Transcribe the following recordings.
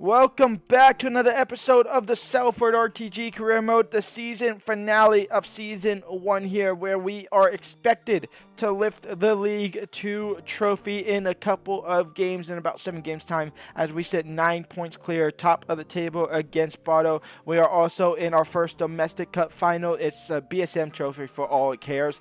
Welcome back to another episode of the Salford RTG Career Mode, the season finale of Season 1 here, where we are expected to lift the League 2 trophy in a couple of games, in about 7 games time, as we sit 9 points clear, top of the table against Bardo. We are also in our first domestic cup final. It's a BSM trophy for all it cares.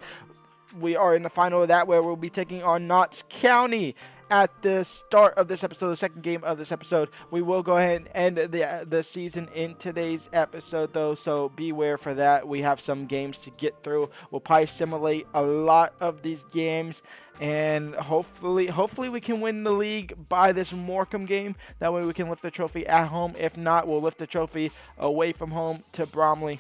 We are in the final of that, where we'll be taking on Notts County. At the start of this episode, the second game of this episode, we will go ahead and end the season in today's episode, though, so beware for that. We have some games to get through. We'll probably simulate a lot of these games, and hopefully we can win the league by this Morecambe game. That way we can lift the trophy at home. If not, we'll lift the trophy away from home to Bromley.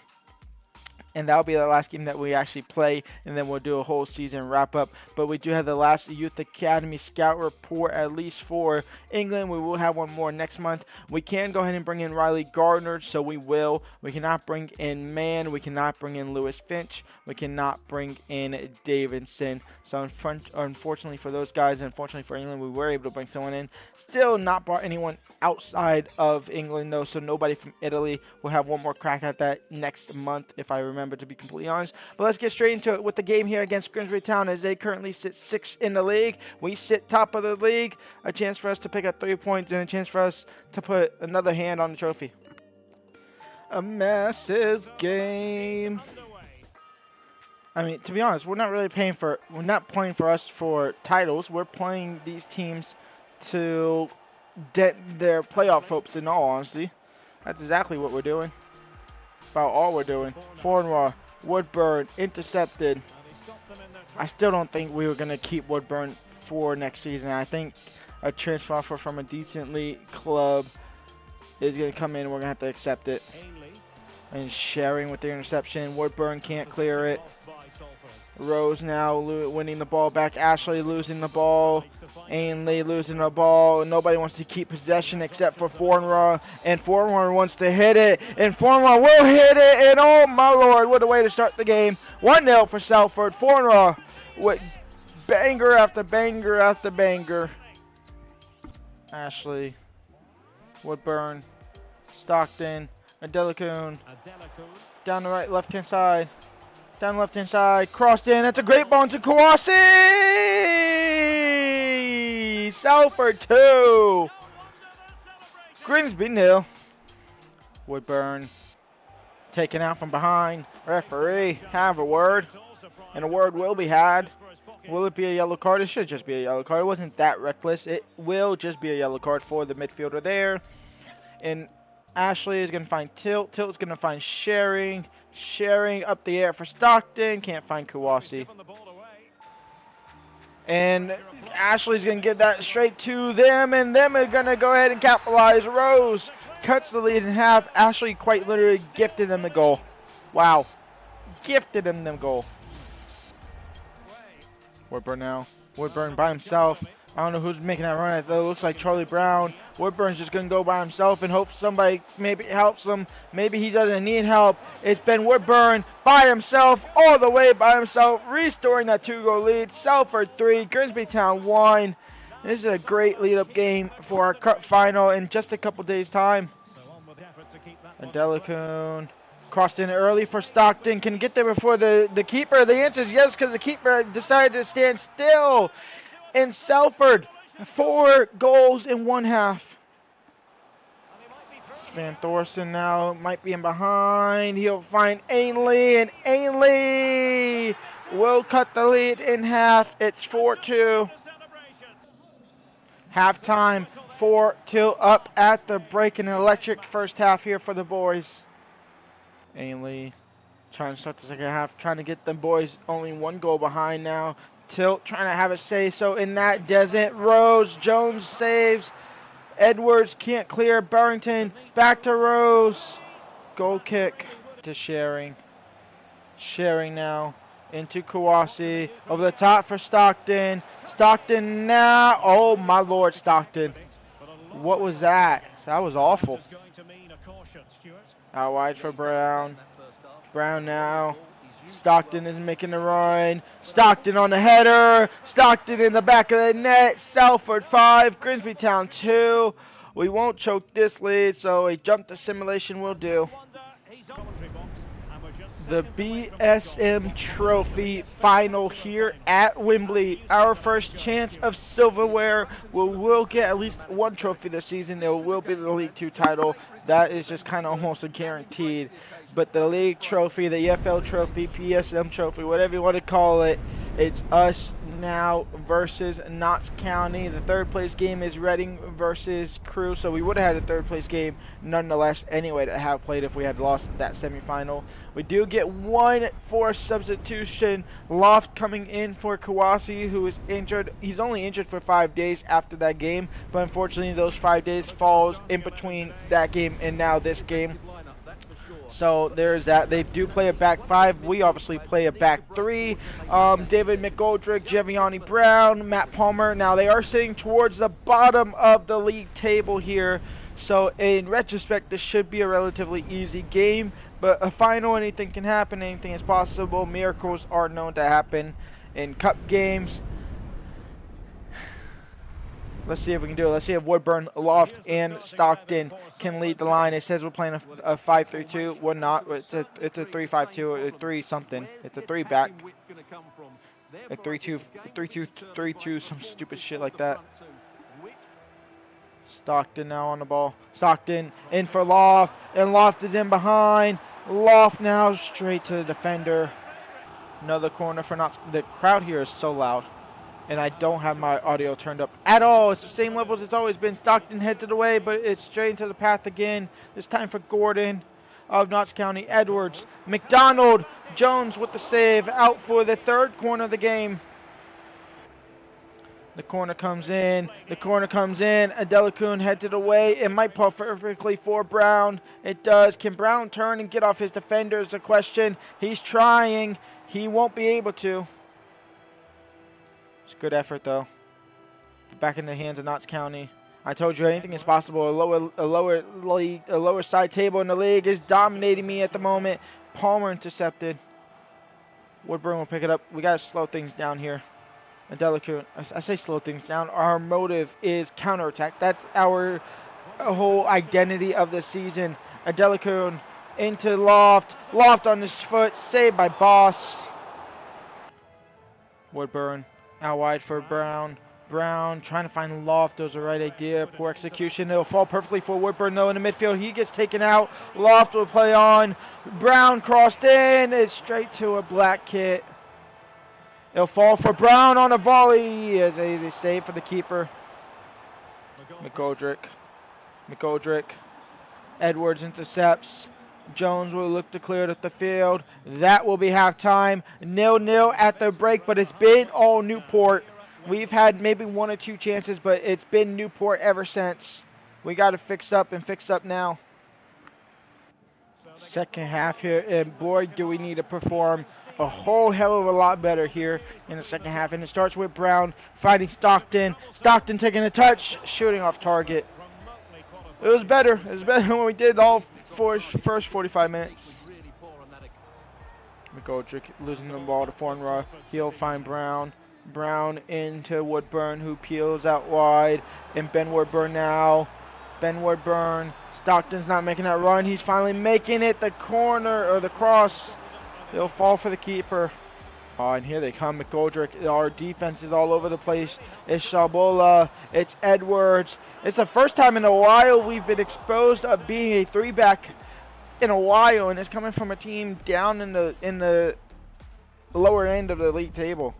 And that'll be the last game that we actually play, and then we'll do a whole season wrap-up. But we do have the last Youth Academy Scout report, at least for England. We will have one more next month. We can go ahead and bring in Riley Gardner, so we will. We cannot bring in Mann. We cannot bring in Lewis Finch. We cannot bring in Davidson. So unfortunately for those guys, unfortunately for England, we were able to bring someone in. Still not brought anyone outside of England, though, so nobody from Italy. We'll have one more crack at that next month, if I remember, to be completely honest. But let's get straight into it with the game here against Grimsby Town, as they currently sit 6th in the league. We sit top of the league. A chance for us to pick up 3 points and a chance for us to put another hand on the trophy. A massive game. I mean, to be honest, we're not playing for us for titles. We're playing these teams to dent their playoff hopes, in all honesty. That's exactly what we're doing. About all we're doing. Fornwar, Woodburn, intercepted. I still don't think we were going to keep Woodburn for next season. I think a transfer offer from a decent league club is going to come in. We're going to have to accept it. And sharing with the interception. Woodburn can't clear it. Rose now winning the ball back. Ashley losing the ball. Ainley losing the ball. Nobody wants to keep possession except for Fornwar. And Fornwar wants to hit it. And Fornwar will hit it. And oh my lord, what a way to start the game. 1-0 for Salford. Fornwar with banger after banger after banger. Ashley. Woodburn. Stockton. Adelacoon. Down the right, left-hand side. Down the left-hand side. Crossed in. That's a great ball to Kawasi! Salford 2. Grimsby 0. Woodburn taken out from behind. Referee, have a word. And a word will be had. Will it be a yellow card? It should just be a yellow card. It wasn't that reckless. It will just be a yellow card for the midfielder there. And Ashley is going to find Tilt. Tilt is going to find Sharing. Sharing up the air for Stockton. Can't find Kawasi. And Ashley's going to give that straight to them. And them are going to go ahead and capitalize. Rose cuts the lead in half. Ashley quite literally gifted them the goal. Wow. Gifted them the goal. Woodburn now. Woodburn by himself. I don't know who's making that run. It looks like Charlie Brown. Woodburn's just going to go by himself and hope somebody maybe helps him. Maybe he doesn't need help. It's been Woodburn by himself, all the way by himself, restoring that 2-goal lead. Salford 3, Grimsby Town 1. This is a great lead-up game for our cup final in just a couple days' time. Adelacoon crossed in early for Stockton. Can get there before the keeper. The answer is yes, because the keeper decided to stand still. And Salford, 4 goals in 1 half. Van Thorsten now might be in behind. He'll find Ainley, and Ainley will cut the lead in half. It's 4-2. Halftime, 4-2 up at the break. An electric first half here for the boys. Ainley trying to start the second half, trying to get the boys only 1 goal behind now. Tilt trying to have it say so in that doesn't. Rose, Jones saves. Edwards can't clear. Barrington back to Rose. Goal kick to Sharing. Sharing now into Kawasi. Over the top for Stockton. Stockton now. Oh my lord, Stockton. What was that? That was awful. Out wide for Brown. Brown now. Stockton is making the run. Stockton on the header. Stockton in the back of the net. Salford 5, Grimsby Town 2. We won't choke this lead, so a jump to simulation will do. The BSM Trophy final here at Wembley. Our first chance of silverware. We'll get at least one trophy this season. It will be the League 2 title. That is just kind of almost a guaranteed. But the League Trophy, the EFL Trophy, PSM Trophy, whatever you want to call it, it's us now versus Notts County. The third place game is Reading versus Crewe, so we would have had a third place game nonetheless anyway to have played if we had lost that semifinal. We do get one for substitution. Loft coming in for Kawasi, who is injured. He's only injured for 5 days after that game, but unfortunately those 5 days falls in between that game and now this game. So there's that. They do play a back five. We obviously play a back three. David McGoldrick, Javiani Brown, Matt Palmer. Now they are sitting towards the bottom of the league table here. So in retrospect, this should be a relatively easy game. But a final, anything can happen. Anything is possible. Miracles are known to happen in cup games. Let's see if we can do it. Let's see if Woodburn, Loft, and Stockton can lead the line. It says we're playing a 5-3-2. We're not. It's a 3-5-2, a 3-something. It's a 3-back. A 3-2, some stupid shit like that. Stockton now on the ball. Stockton in for Loft, and Loft is in behind. Loft now straight to the defender. Another corner for Knox. The crowd here is so loud. And I don't have my audio turned up at all. It's the same level as it's always been. Stockton heads it away, but it's straight into the path again. This time for Gordon of Notts County. Edwards, McDonald, Jones with the save. Out for the third corner of the game. The corner comes in. The corner comes in. Adelakun heads it away. It might pull perfectly for Brown. It does. Can Brown turn and get off his defender is the question. He's trying. He won't be able to. It's good effort, though. Back in the hands of Notts County. I told you anything is possible. A lower side table in the league is dominating me at the moment. Palmer intercepted. Woodburn will pick it up. We got to slow things down here. Adelakun, I say slow things down. Our motive is counterattack. That's our whole identity of the season. Adelakun into Loft. Loft on his foot. Saved by Boss. Woodburn. Out wide for Brown. Brown trying to find Loft. That was the right idea. Poor execution. It'll fall perfectly for Woodburn, though, in the midfield. He gets taken out. Loft will play on. Brown crossed in. It's straight to a black kit. It'll fall for Brown on a volley. It's an easy save for the keeper. McGoldrick. Edwards intercepts. Jones will look to clear it up the field. That will be halftime. 0-0 at the break, but it's been all Newport. We've had maybe one or two chances, but it's been Newport ever since. We got to fix up now. Second half here, and boy, do we need to perform a whole hell of a lot better here in the second half. And it starts with Brown fighting Stockton. Stockton taking a touch, shooting off target. It was better. It was better when we did all first 45 minutes. McGoldrick losing the ball to Fornra. He'll find Brown. Brown into Woodburn, who peels out wide. And Ben Woodburn now. Ben Woodburn. Stockton's not making that run. He's finally making it. The corner, or the cross. It'll fall for the keeper. Oh, and here they come, McGoldrick. Our defense is all over the place. It's Shabola. It's Edwards. It's the first time in a while we've been exposed of being a three-back in a while, and it's coming from a team down in the lower end of the league table.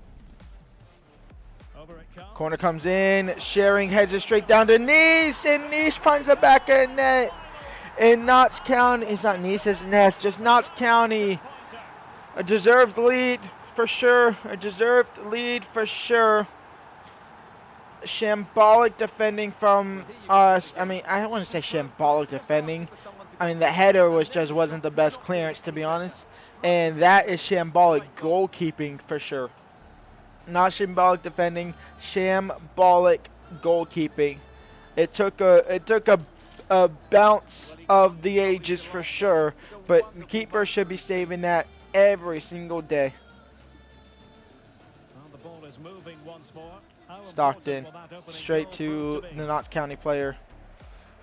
Corner comes in. Sharing heads it straight down to Nice, and Nice finds the back of the net. And Notts County, it's not Nice, it's Ness, just Notts County. A deserved lead for sure. Shambolic defending from us. I mean, I don't want to say shambolic defending. I mean, the header wasn't the best clearance, to be honest. And that is shambolic goalkeeping for sure. Not shambolic defending, shambolic goalkeeping. It took a bounce of the ages for sure, but the keeper should be saving that every single day. Stockton straight to the Notts County player.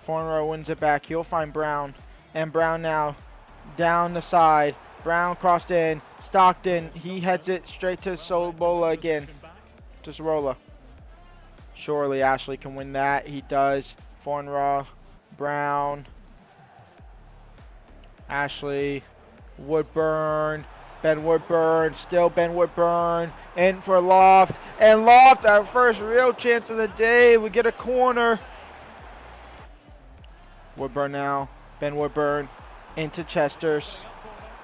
Fornrow wins it back. He'll find Brown. And Brown now down the side. Brown crossed in. Stockton. He heads it straight to Sobola again. To Sorola. Surely Ashley can win that. He does. Fornrow. Brown. Ashley. Woodburn. Ben Woodburn. Still Ben Woodburn. In for Loft. And Loft, our first real chance of the day. We get a corner. Woodburn now. Ben Woodburn. Into Chester's.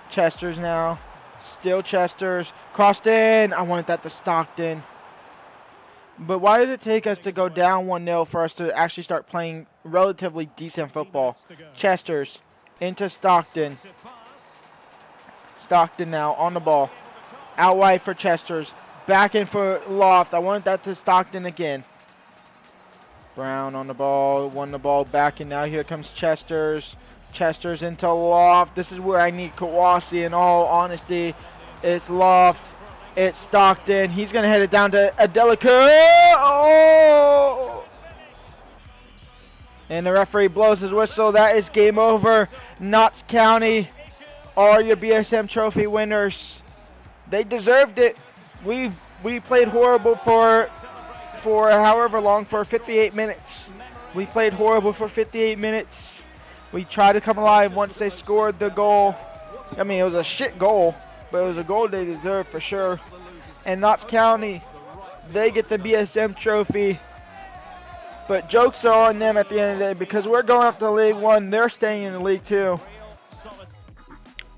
Chester's now. Still Chester's. Crossed in. I wanted that to Stockton. But why does it take us to go down 1-0 for us to actually start playing relatively decent football? Chester's. Into Stockton. Stockton now on the ball. Out wide for Chester's. Back in for Loft. I wanted that to Stockton again. Brown on the ball. Won the ball back, and now here comes Chester's. Chester's into Loft. This is where I need Kawasi in all honesty. It's Loft. It's Stockton. He's going to head it down to Adelica. Oh! And the referee blows his whistle. That is game over. Notts County are your BSM trophy winners. They deserved it. We played horrible for however long, for 58 minutes. We played horrible for 58 minutes. We tried to come alive once they scored the goal. I mean, it was a shit goal, but it was a goal they deserved for sure. And Notts County, they get the BSM trophy. But jokes are on them at the end of the day, because we're going up to League One. They're staying in the League Two.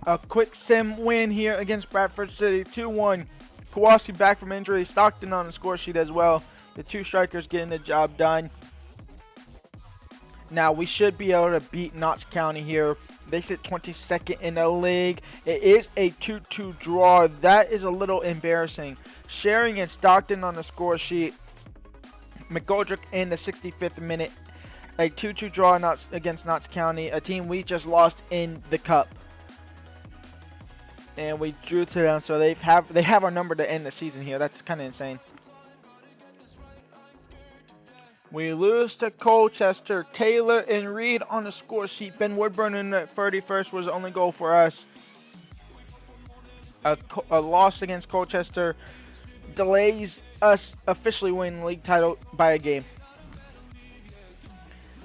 A quick sim win here against Bradford City, 2-1. Kawasi back from injury. Stockton on the score sheet as well. The two strikers getting the job done. Now, we should be able to beat Notts County here. They sit 22nd in the league. It is a 2-2 draw. That is a little embarrassing. Sharing and Stockton on the score sheet. McGoldrick in the 65th minute. A 2-2 draw against Notts County, a team we just lost in the Cup. And we drew to them, so they have our number to end the season here. That's kind of insane. We lose to Colchester. Taylor and Reed on the score sheet. Ben Woodburn in the 31st was the only goal for us. A loss against Colchester delays us officially winning the league title by a game.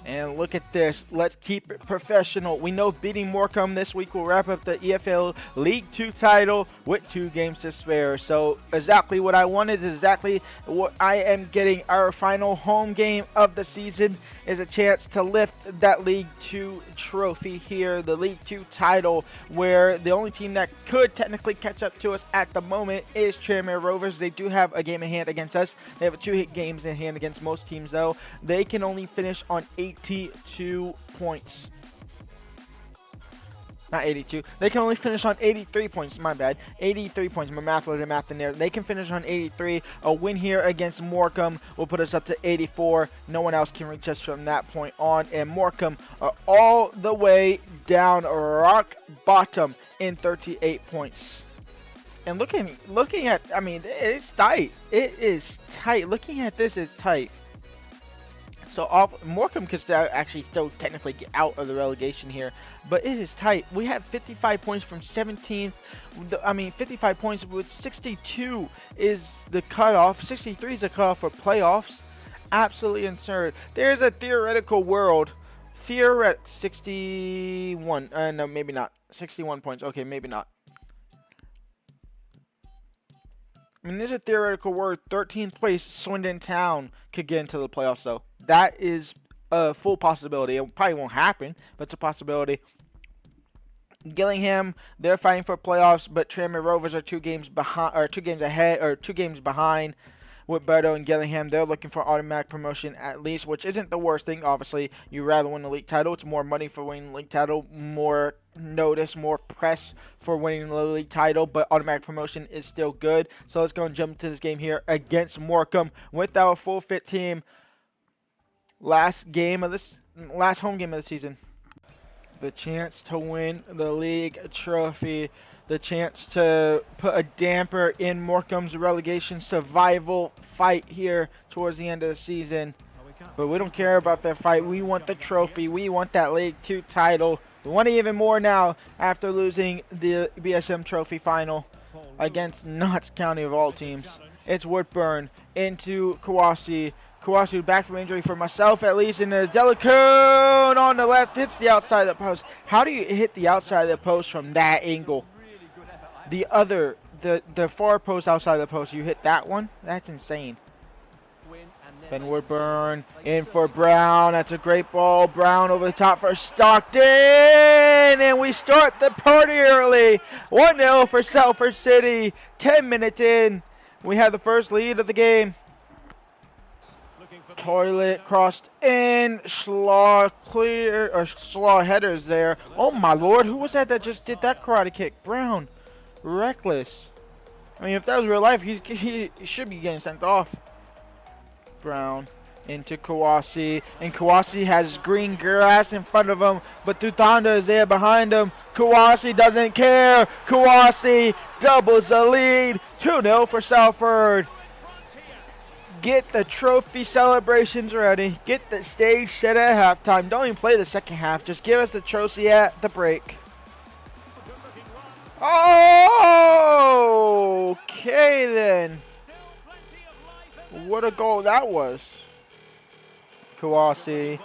And look at this. Let's keep it professional. We know beating Morecambe this week will wrap up the EFL League 2 title with 2 games to spare. So exactly what I wanted is exactly what I am getting. Our final home game of the season is a chance to lift that League 2 trophy here, the League 2 title, where the only team that could technically catch up to us at the moment is Tranmere Rovers. They do have a game in hand against us. They have 2 games in hand against most teams, though. They can only finish on 82 points. Not 82. They can only finish on 83 points. My bad. 83 points. My math wasn't math in there. They can finish on 83. A win here against Morecambe will put us up to 84. No one else can reach us from that point on. And Morecambe are all the way down rock bottom in 38 points. And looking at, I mean, it's tight. It is tight. Looking at this, it's tight. So Morecambe could still technically get out of the relegation here, but it is tight. We have 55 points from 17th. I mean, 55 points with 62 is the cutoff. 63 is the cutoff for playoffs. Absolutely absurd. There's a theoretical world. 61. No, maybe not. 61 points. Okay, maybe not. I mean, there's a theoretical word. 13th place, Swindon Town could get into the playoffs, though. That is a full possibility. It probably won't happen, but it's a possibility. Gillingham, they're fighting for playoffs, but Tranmere Rovers are 2 games behind, or 2 games ahead, or 2 games behind. With Berto and Gillingham, they're looking for automatic promotion at least, which isn't the worst thing. Obviously, you'd rather win the league title. It's more money for winning the league title, more notice, more press for winning the league title, but automatic promotion is still good. So let's go and jump into this game here against Morecambe with our full fit team. Last home game of the season. The chance to win the league trophy. The chance to put a damper in Morecambe's relegation survival fight here towards the end of the season. But we don't care about that fight. We want the trophy. We want that League 2 title. We want it even more now after losing the BSM Trophy final against Notts County of all teams. It's Woodburn into Kawasi. Kawasi back from injury for myself at least. And Delicone on the left hits the outside of the post. How do you hit the outside of the post from that angle? The far post outside of the post, you hit that one? That's insane. Ben Woodburn in for Brown. That's a great ball. Brown over the top for Stockton. And we start the party early. 1-0 for Salford City. 10 minutes in. We have the first lead of the game. Toilet crossed in. Schlaw clear. Or Schlaw headers there. Oh my lord. Who was that just did that karate kick? Brown. Reckless. I mean, if that was real life, he should be getting sent off. Brown into Kawasi, and Kawasi has green grass in front of him, but Tutanda is there behind him. Kawasi doesn't care. Kawasi doubles the lead. 2-0 for Salford. Get the trophy celebrations ready. Get the stage set at halftime. Don't even play the second half. Just give us the trophy at the break. Oh, okay then. What a goal that was. Kawasi,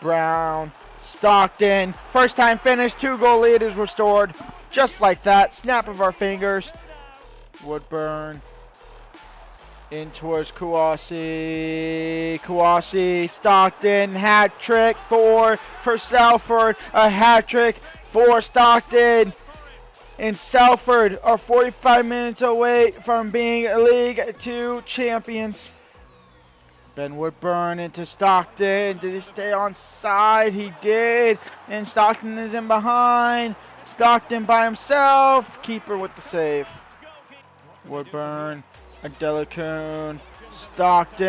Brown, Stockton. First time finish, 2-goal lead is restored. Just like that, snap of our fingers. Woodburn in towards Kawasi. Kawasi, Stockton, hat trick for Salford. A hat trick for Stockton. And Salford are 45 minutes away from being League 2 champions. Ben Woodburn into Stockton. Did he stay on side? He did. And Stockton is in behind. Stockton by himself. Keeper with the save. Woodburn. Delicone. Stockton.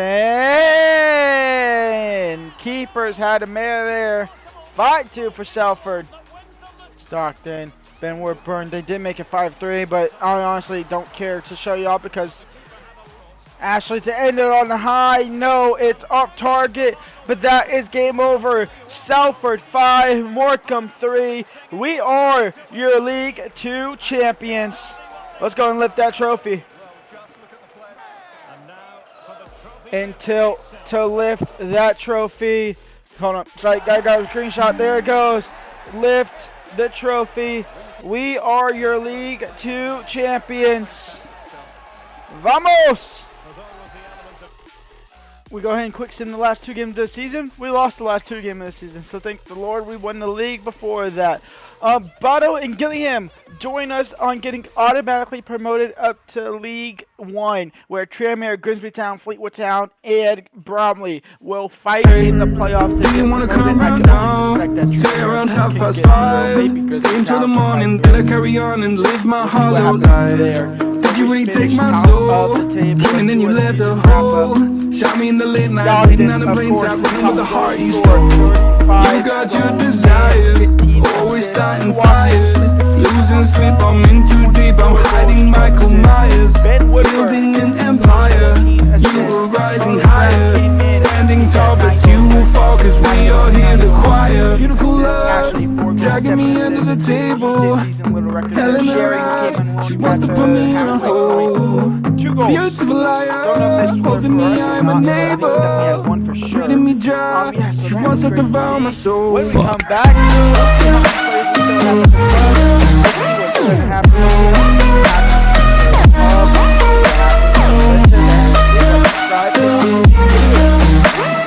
Keepers had a mare there. 5-2 for Salford. Stockton. Ben Woodburn. They did make it 5-3, but I honestly don't care to show y'all because Ashley to end it on the high. No, it's off target, but that is game over. Salford 5, Morecambe 3. We are your League 2 champions. Let's go and lift that trophy. Until to lift that trophy. Hold on. Sorry, got a screenshot. There it goes. Lift the trophy. We are your League 2 champions. Vamos! We go ahead and quick sim the last 2 games of the season. We lost the last 2 games of the season, so thank the Lord we won the league before that. Botto and Gillingham join us on getting automatically promoted up to League 1, where Tranmere, Grimsby Town, Fleetwood Town, and Bromley will fight in the playoffs. Do you wanna come round now? Stay around 5:05. Stay until the morning, better carry on and live my hollow life. Did you really take my soul? And then you left a hole. Shot me in the late night, bleeding out in plain sight, running with the heart you stole. You got your desires, always starting fires. Losing sleep, I'm in too deep, I'm hiding Michael Myers. Building an empire, you were rising higher. Standing tall, but you will fall, cause we all hear the choir. Beautiful love, dragging me under the table. Hell in her eyes, she wants to put me in a hole. Beautiful liar, holding me, I'm a neighbor. Treating me dry, she wants to devour my soul. When we come back,